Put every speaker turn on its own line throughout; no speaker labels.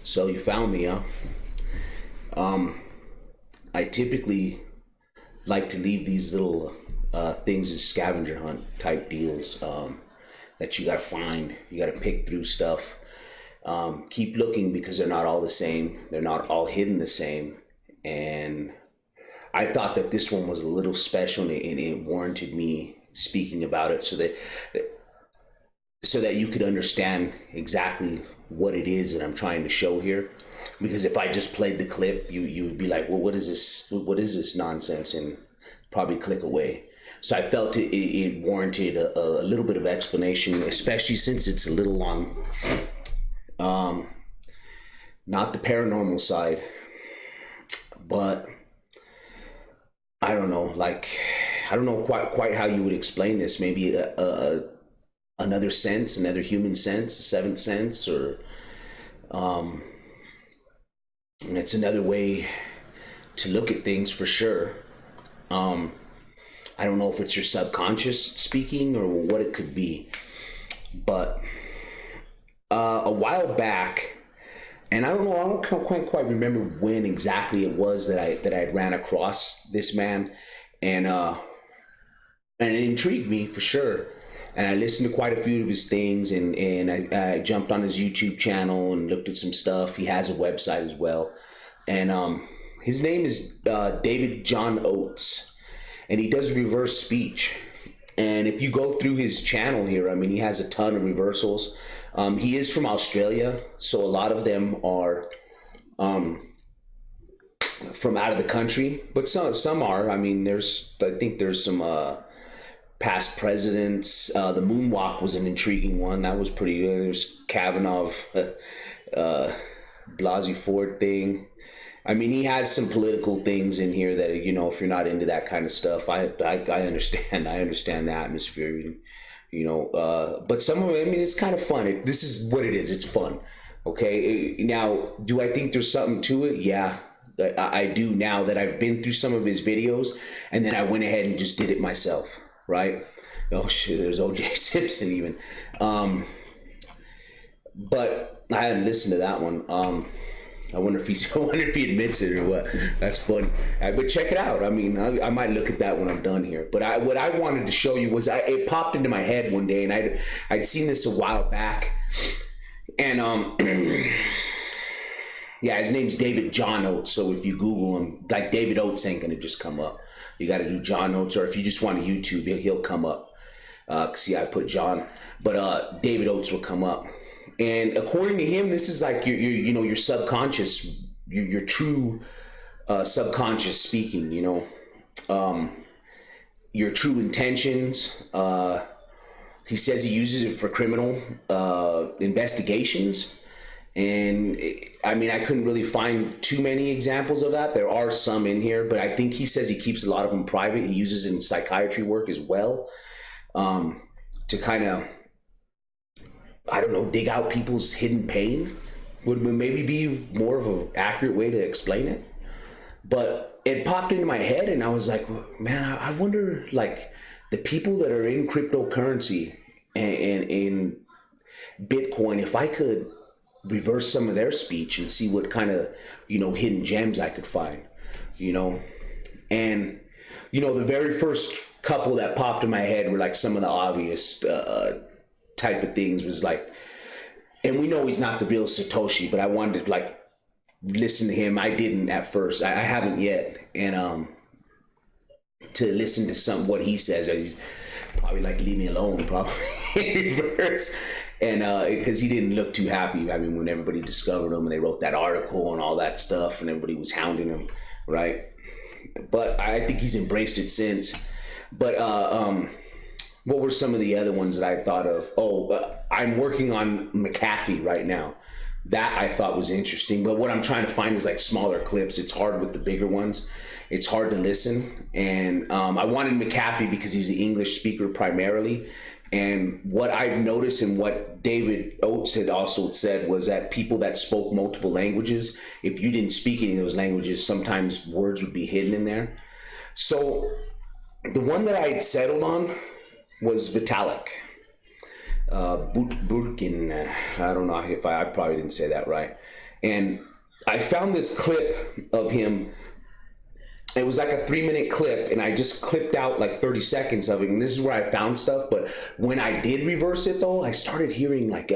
So you found me, huh? I typically like to leave these little things as scavenger hunt type deals that you gotta find. You gotta pick through stuff. Keep looking because they're not all the same. They're not all hidden the same. And I thought that this one was a little special, and it warranted me speaking about it so that you could understand exactly what it is that I'm trying to show here. Because if I just played the clip, you would be like, well, what is this? What is this nonsense? And probably click away. So I felt it warranted a little bit of explanation, especially since it's a little long. Not the paranormal side, but I don't know, like, I don't know quite how you would explain this. Maybe another sense, another human sense, a seventh sense, or and it's another way to look at things for sure. I don't know if it's your subconscious speaking or what it could be, but a while back, and I don't know, I don't quite remember when exactly it was that I ran across this man, and and it intrigued me for sure. And I listened to quite a few of his things, and I jumped on his YouTube channel and looked at some stuff. He has a website as well, and his name is David John Oates, and he does reverse speech. And if you go through his channel here, I mean, he has a ton of reversals. He is from Australia, so a lot of them are from out of the country, but some are. I mean, I think there's some past presidents. The moonwalk was an intriguing one. That was pretty good. There's Kavanaugh, Blasey Ford thing. I mean, he has some political things in here that, if you're not into that kind of stuff, I understand. I understand the atmosphere, but some of it, I mean, it's kind of fun. This is what it is. It's fun. Okay. Now, do I think there's something to it? Yeah, I do, now that I've been through some of his videos, and then I went ahead and just did it myself. Right. Oh shit, there's OJ Simpson even. But I hadn't listened to that one. I wonder if he admits it or what. That's funny. But check it out. I mean, I might look at that when I'm done here. But what I wanted to show you was it popped into my head one day, and I'd seen this a while back, and yeah, his name's David John Oates. So if you Google him, like, David Oates ain't gonna just come up. You got to do John Oates, or if you just want to YouTube, he'll come up. See, I put John, but David Oates will come up. And according to him, this is like your subconscious, your true subconscious speaking. Your true intentions. He says he uses it for criminal investigations. And I mean, I couldn't really find too many examples of that. There are some in here, but I think he says he keeps a lot of them private. He uses it in psychiatry work as well, to kind of, I don't know, dig out people's hidden pain would maybe be more of an accurate way to explain it. But it popped into my head, and I was like, man, I wonder, like, the people that are in cryptocurrency and in Bitcoin, if I could reverse some of their speech and see what kind of, hidden gems I could find, and, the very first couple that popped in my head were like some of the obvious type of things, was like, and we know he's not the real Satoshi, but I wanted to, like, listen to him. I didn't at first. I haven't yet. And to listen to what he says, I probably, like, leave me alone, probably in reverse. And because he didn't look too happy. I mean, when everybody discovered him and they wrote that article and all that stuff, and everybody was hounding him, right? But I think he's embraced it since. But what were some of the other ones that I thought of? I'm working on McAfee right now. That I thought was interesting. But what I'm trying to find is, like, smaller clips. It's hard with the bigger ones. It's hard to listen. And I wanted McAfee because he's an English speaker primarily. And what I've noticed, and what David Oates had also said, was that people that spoke multiple languages, if you didn't speak any of those languages, sometimes words would be hidden in there. So the one that I had settled on was Vitalik. Burkin. I don't know if I probably didn't say that right. And I found this clip of him. It was like a 3-minute clip, and I just clipped out like 30 seconds of it. And this is where I found stuff. But when I did reverse it, though, I started hearing like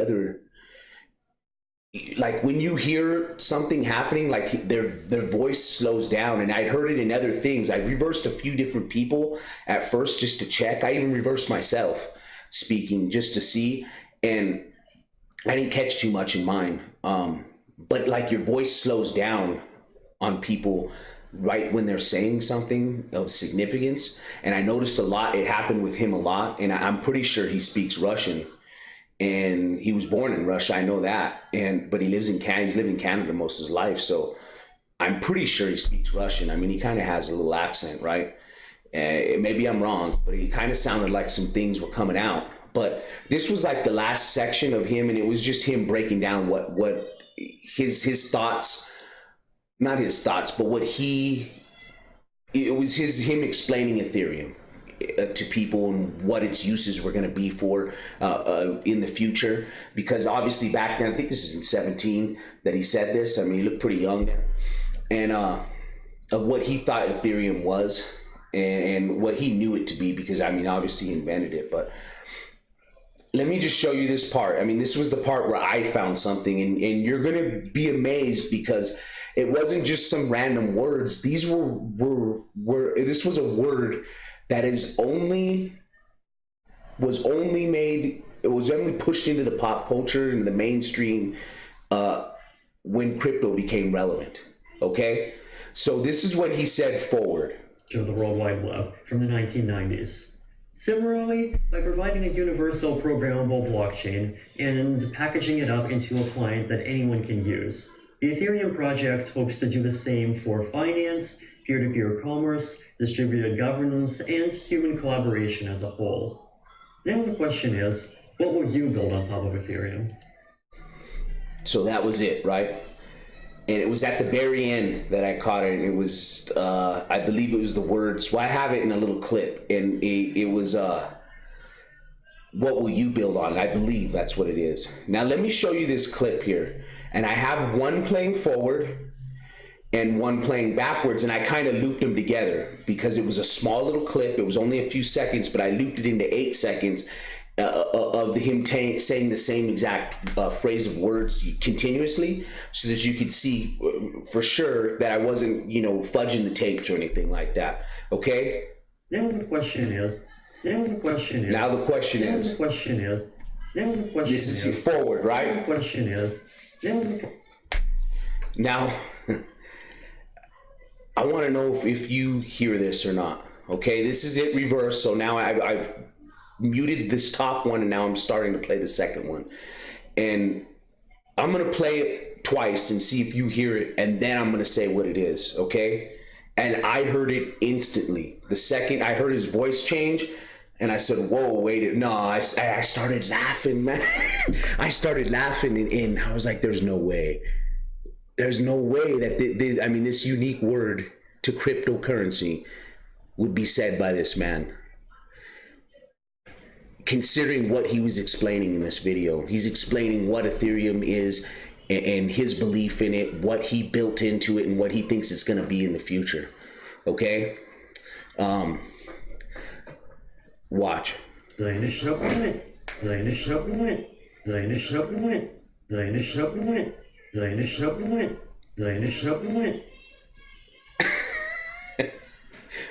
when you hear something happening, like their voice slows down. And I'd heard it in other things. I reversed a few different people at first just to check. I even reversed myself speaking just to see, and I didn't catch too much in mine. But like your voice slows down on people right when they're saying something of significance. And I noticed a lot, it happened with him a lot. And I'm pretty sure he speaks Russian, and he was born in Russia. I know that. But he lives in Canada. He's lived in Canada most of his life. So I'm pretty sure he speaks Russian. I mean, he kind of has a little accent, right? Maybe I'm wrong, but he kind of sounded like some things were coming out. But this was like the last section of him, and it was just him breaking down what his thoughts, not his thoughts, but it was him explaining Ethereum to people and what its uses were going to be for in the future. Because obviously back then, I think this is in 2017 that he said this. I mean, he looked pretty young there. And of what he thought Ethereum was and what he knew it to be, because I mean, obviously he invented it. But let me just show you this part. I mean, this was the part where I found something, and you're going to be amazed, because it wasn't just some random words. These this was a word that was only pushed into the pop culture and the mainstream when crypto became relevant. Okay, so this is what he said forward.
To the World Wide Web from the 1990s. Similarly, by providing a universal programmable blockchain and packaging it up into a client that anyone can use, the Ethereum project hopes to do the same for finance, peer-to-peer commerce, distributed governance, and human collaboration as a whole. Now the question is, what will you build on top of Ethereum?
So that was it, right? And it was at the very end that I caught it, and it was, I believe it was the words. Well, I have it in a little clip, and it was, what will you build on? I believe that's what it is. Now, let me show you this clip here. And I have one playing forward and one playing backwards, and I kind of looped them together because it was a small little clip. It was only a few seconds, but I looped it into 8 seconds of him saying the same exact phrase of words continuously, so that you could see for sure that I wasn't, fudging the tapes or anything like that. Okay?
Now the question is.
This is forward, right?
Now the question is.
Now, I want to know if you hear this or not. Okay, this is it reversed. So now I've muted this top one, and now I'm starting to play the second one. And I'm going to play it twice and see if you hear it, and then I'm going to say what it is, okay? And I heard it instantly. The second I heard his voice change, and I said, whoa, wait, no, I started laughing, man. I started laughing, and I was like, there's no way. There's no way that this unique word to cryptocurrency would be said by this man. Considering what he was explaining in this video, he's explaining what Ethereum is and his belief in it, what he built into it, and what he thinks it's going to be in the future. Okay? Watch. I'm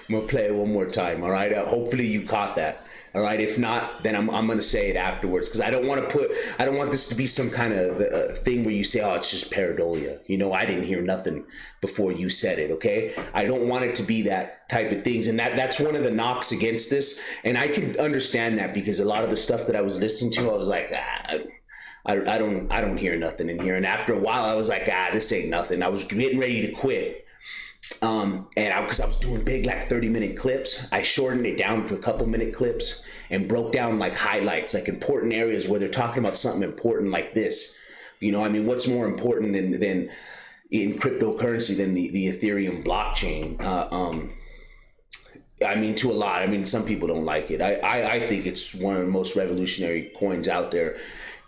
gonna play it one more time, all right? Hopefully you caught that, all right? If not, then I'm gonna say it afterwards, because I don't want this to be some kind of thing where you say, oh, it's just pareidolia. I didn't hear nothing before you said it, okay? I don't want it to be that type of things, and that's one of the knocks against this, and I can understand that, because a lot of the stuff that I was listening to, I was like, I don't hear nothing in here, and after a while, I was like, this ain't nothing. I was getting ready to quit. Because I was doing big, like 30-minute clips, I shortened it down to a couple minute clips and broke down like highlights, like important areas where they're talking about something important like this. What's more important than in cryptocurrency than the Ethereum blockchain? I mean, to a lot. I mean, some people don't like it. I think it's one of the most revolutionary coins out there.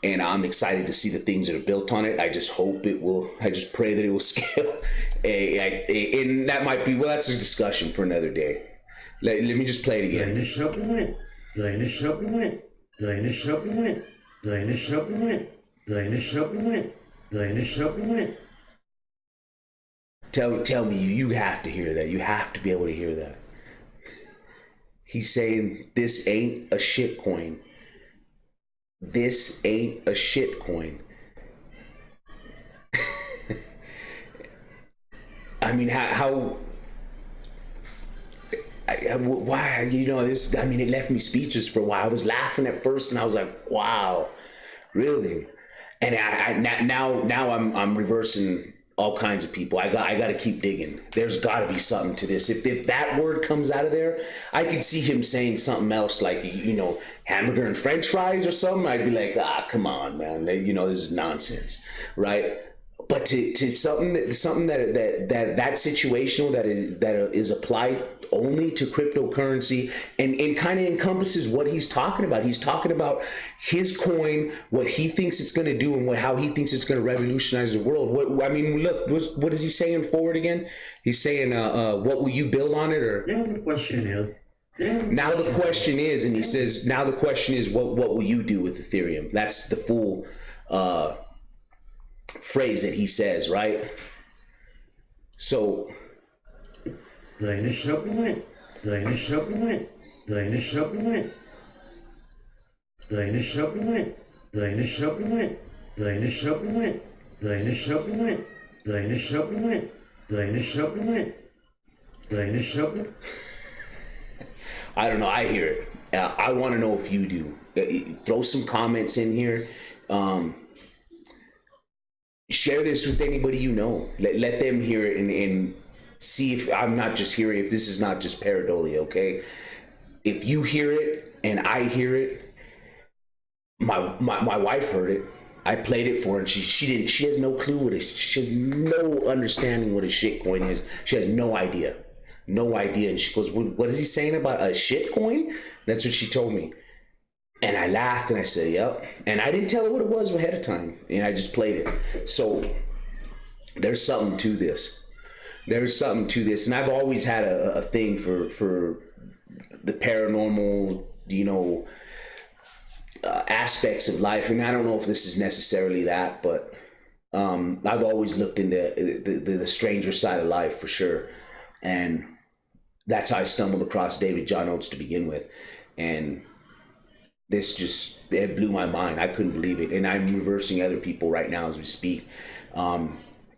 And I'm excited to see the things that are built on it. I just hope it will, I just pray that it will scale. And that might be, well, that's a discussion for another day. Let me just play it again. Tell me, you have to hear that. You have to be able to hear that. He's saying, this ain't a shit coin. This ain't a shit coin. I mean, why, you know, this, I mean, it left me speechless for a while. I was laughing at first and I was like, wow, really? And now I'm reversing all kinds of people. I got to keep digging. There's got to be something to this. If that word comes out of there, I could see him saying something else like, you know, hamburger and French fries or something. I'd be like, come on, man. You know, this is nonsense, right? But to something that situational that is applied only to cryptocurrency and kind of encompasses what he's talking about. He's talking about his coin, what he thinks it's going to do, and how he thinks it's going to revolutionize the world. I mean, look, what is he saying forward again? He's saying, what will you build on it? Or
now the question is,
and he says, now the question is, what will you do with Ethereum? That's the full phrase that he says, right? So I don't know. I hear it. I want to know if you do. Throw some comments in here. Share this with anybody you know. Let them hear it and see if I'm not just hearing, if this is not just pareidolia, okay? If you hear it and I hear it, my wife heard it. I played it for her and she has no clue what it is. She has no understanding what a shit coin is. She has no idea. No idea. And she goes, what is he saying about a shit coin? That's what she told me. And I laughed and I said, yep. And I didn't tell her what it was ahead of time. And I just played it. So there's something to this. There's something to this. And I've always had a thing for the paranormal, you know, aspects of life. And I don't know if this is necessarily that, but I've always looked into the stranger side of life for sure. And that's how I stumbled across David John Oates to begin with. And this just, it blew my mind. I couldn't believe it. And I'm reversing other people right now as we speak.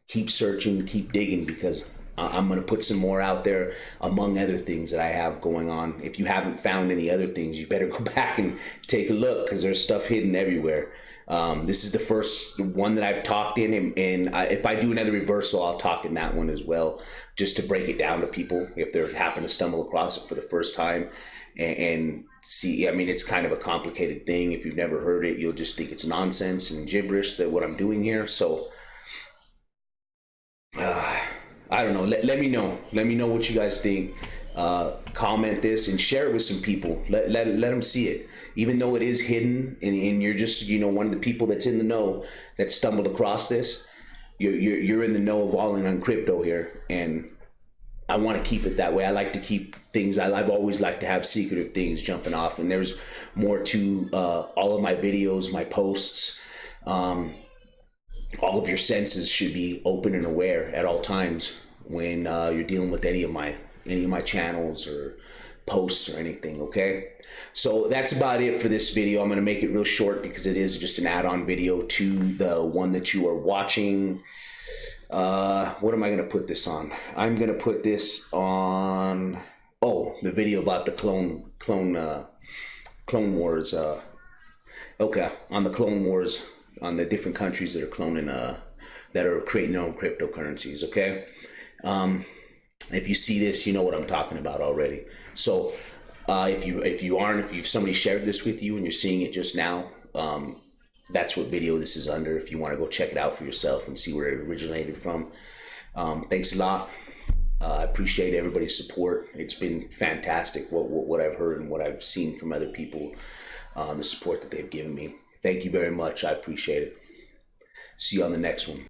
Keep searching, keep digging, because I'm going to put some more out there among other things that I have going on. If you haven't found any other things, you better go back and take a look, because there's stuff hidden everywhere. This is the first one that I've talked in, and if I do another reversal, I'll talk in that one as well, just to break it down to people if they happen to stumble across it for the first time and see. I mean, it's kind of a complicated thing. If you've never heard it, you'll just think it's nonsense and gibberish that what I'm doing here. So I don't know. Let me know. Let me know what you guys think. Comment this and share it with some people. Let them see it. Even though it is hidden and you're just, you know, one of the people that's in the know that stumbled across this, you're in the know of all in on crypto here. And I want to keep it that way. I like to keep things, I've always liked to have secretive things jumping off. And there's more to all of my videos, my posts. All of your senses should be open and aware at all times when you're dealing with any of my channels or posts or anything, okay? So that's about it for this video. I'm going to make it real short because it is just an add-on video to the one that you are watching. What am I going to put this on? I'm going to put this on, the video about the Clone Wars. Okay, on the Clone Wars, on the different countries that are cloning, that are creating their own cryptocurrencies, okay? If you see this, you know what I'm talking about already. So if somebody shared this with you and you're seeing it just now, that's what video this is under. If you want to go check it out for yourself and see where it originated from. Thanks a lot. I appreciate everybody's support. It's been fantastic what I've heard and what I've seen from other people, the support that they've given me. Thank you very much. I appreciate it. See you on the next one.